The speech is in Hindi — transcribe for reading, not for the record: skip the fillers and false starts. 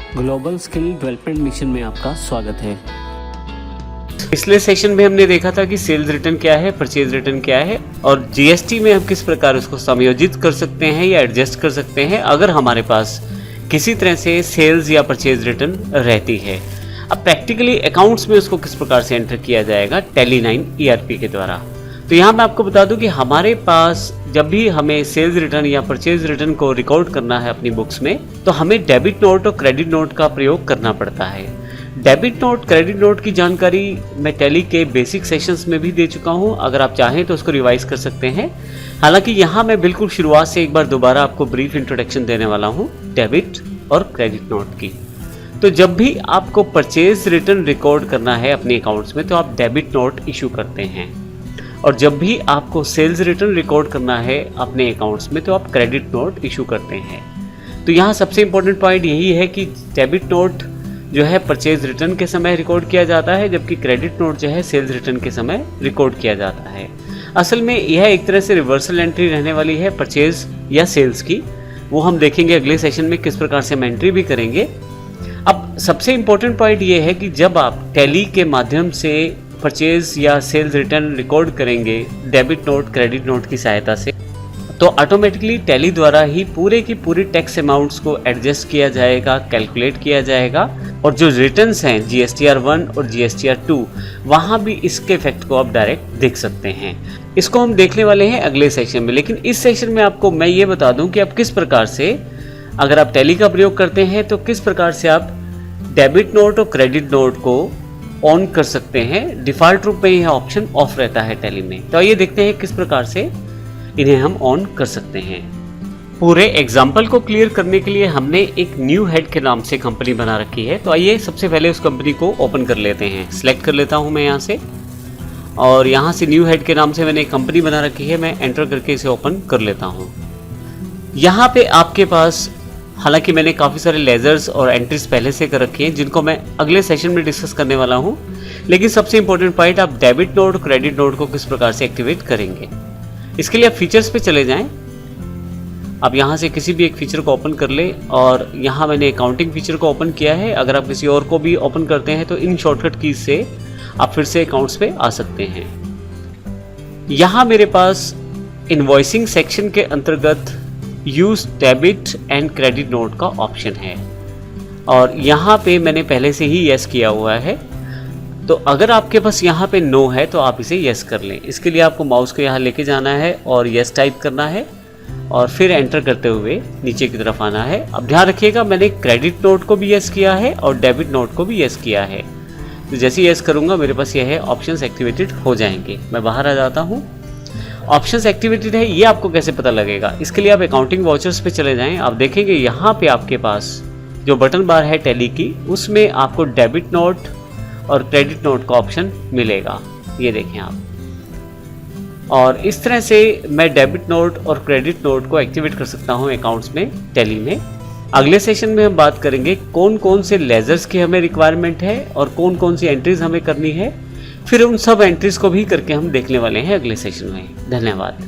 ग्लोबल स्किल डेवलपमेंट मिशन में आपका स्वागत है। पिछले सेशन में हमने देखा था कि सेल्स रिटर्न क्या है, परचेज रिटर्न क्या है और जीएसटी में हम किस प्रकार उसको समायोजित कर सकते हैं या एडजस्ट कर सकते हैं अगर हमारे पास किसी तरह से सेल्स या परचेज रिटर्न रहती है। अब प्रैक्टिकली अकाउंट्स में उसको किस प्रकार से एंटर किया जाएगा टैली 9 ERP के द्वारा। तो यहाँ मैं आपको बता दूं कि हमारे पास जब भी हमें सेल्स रिटर्न या परचेज रिटर्न को रिकॉर्ड करना है अपनी बुक्स में, तो हमें डेबिट नोट और क्रेडिट नोट का प्रयोग करना पड़ता है। डेबिट नोट, क्रेडिट नोट की जानकारी मैं टैली के बेसिक सेशंस में भी दे चुका हूँ, अगर आप चाहें तो उसको रिवाइज कर सकते हैं। हालांकि यहाँ मैं बिल्कुल शुरुआत से एक बार दोबारा आपको ब्रीफ इंट्रोडक्शन देने वाला हूँ डेबिट और क्रेडिट नोट की। तो जब भी आपको परचेज रिटर्न रिकॉर्ड करना है अपने अकाउंट्स में तो आप डेबिट नोट इशू करते हैं, और जब भी आपको सेल्स रिटर्न रिकॉर्ड करना है अपने अकाउंट्स में तो आप क्रेडिट नोट इशू करते हैं। तो यहाँ सबसे इम्पोर्टेंट पॉइंट यही है कि डेबिट नोट जो है परचेज रिटर्न के समय रिकॉर्ड किया जाता है, जबकि क्रेडिट नोट जो है सेल्स रिटर्न के समय रिकॉर्ड किया जाता है। असल में यह एक तरह से रिवर्सल एंट्री रहने वाली है परचेज या सेल्स की, वो हम देखेंगे अगले सेशन में किस प्रकार से हम एंट्री भी करेंगे। अब सबसे इम्पोर्टेंट पॉइंट ये है कि जब आप टैली के माध्यम से परचेज या सेल्स रिटर्न रिकॉर्ड करेंगे डेबिट नोट क्रेडिट नोट की सहायता से, तो ऑटोमेटिकली टैली द्वारा ही पूरे की पूरी टैक्स अमाउंट्स को एडजस्ट किया जाएगा, कैलकुलेट किया जाएगा, और जो रिटर्न्स हैं GSTR 1 और GSTR 2 वहाँ भी इसके इफेक्ट को आप डायरेक्ट देख सकते हैं। इसको हम देखने वाले हैं अगले सेशन में, लेकिन इस सेशन में आपको मैं ये बता दूं कि आप किस प्रकार से, अगर आप टैली का प्रयोग करते हैं तो किस प्रकार से आप डेबिट नोट और क्रेडिट नोट को ऑन कर सकते हैं। डिफ़ॉल्ट रूप में यह ऑप्शन ऑफ रहता है टैली में, तो आइए देखते हैं किस प्रकार से इन्हें हम ऑन कर सकते हैं। पूरे एग्जाम्पल को क्लियर करने के लिए हमने एक न्यू हेड के नाम से कंपनी बना रखी है, तो आइए सबसे पहले उस कंपनी को ओपन कर लेते हैं। सिलेक्ट कर लेता हूं मैं यहाँ से, और यहाँ से न्यू हेड के नाम से मैंने एक कंपनी बना रखी है, मैं एंटर करके इसे ओपन कर लेता हूँ। यहाँ पे आपके पास, हालांकि मैंने काफ़ी सारे लेजर्स और एंट्रीज पहले से कर रखी हैं जिनको मैं अगले सेशन में डिस्कस करने वाला हूं, लेकिन सबसे इंपॉर्टेंट पॉइंट, आप डेबिट नोट और क्रेडिट नोट को किस प्रकार से एक्टिवेट करेंगे। इसके लिए आप फीचर्स पे चले जाएं। आप यहां से किसी भी एक फीचर को ओपन कर ले, और यहां मैंने अकाउंटिंग फीचर को ओपन किया है। अगर आप किसी और को भी ओपन करते हैं तो इन शॉर्टकट कीज से आप फिर से अकाउंट्स पे आ सकते हैं। यहां मेरे पास इनवॉइसिंग सेक्शन के अंतर्गत use debit and credit note का ऑप्शन है, और यहाँ पे मैंने पहले से ही यस किया हुआ है। तो अगर आपके पास यहाँ पे नो है तो आप इसे यस कर लें। इसके लिए आपको माउस को यहाँ लेके जाना है और यस टाइप करना है, और फिर एंटर करते हुए नीचे की तरफ आना है। अब ध्यान रखिएगा, मैंने क्रेडिट नोट को भी यस किया है और डेबिट नोट को भी यस किया है। तो जैसे यस करूँगा मेरे पास यह है ऑप्शंस एक्टिवेटेड हो जाएंगे। मैं बाहर आ जाता हूँ। ऑप्शंस एक्टिवेटेड है ये आपको कैसे पता लगेगा, इसके लिए आप अकाउंटिंग वाउचर्स पे चले जाएं। आप देखेंगे यहाँ पे आपके पास जो बटन बार है टैली की, उसमें आपको डेबिट नोट और क्रेडिट नोट का ऑप्शन मिलेगा, ये देखें आप। और इस तरह से मैं डेबिट नोट और क्रेडिट नोट को एक्टिवेट कर सकता हूँ अकाउंट्स में टैली में। अगले सेशन में हम बात करेंगे कौन कौन से लेजर्स की हमें रिक्वायरमेंट है और कौन कौन सी एंट्रीज हमें करनी है, फिर उन सब एंट्रीज को भी करके हम देखने वाले हैं अगले सेशन में। धन्यवाद।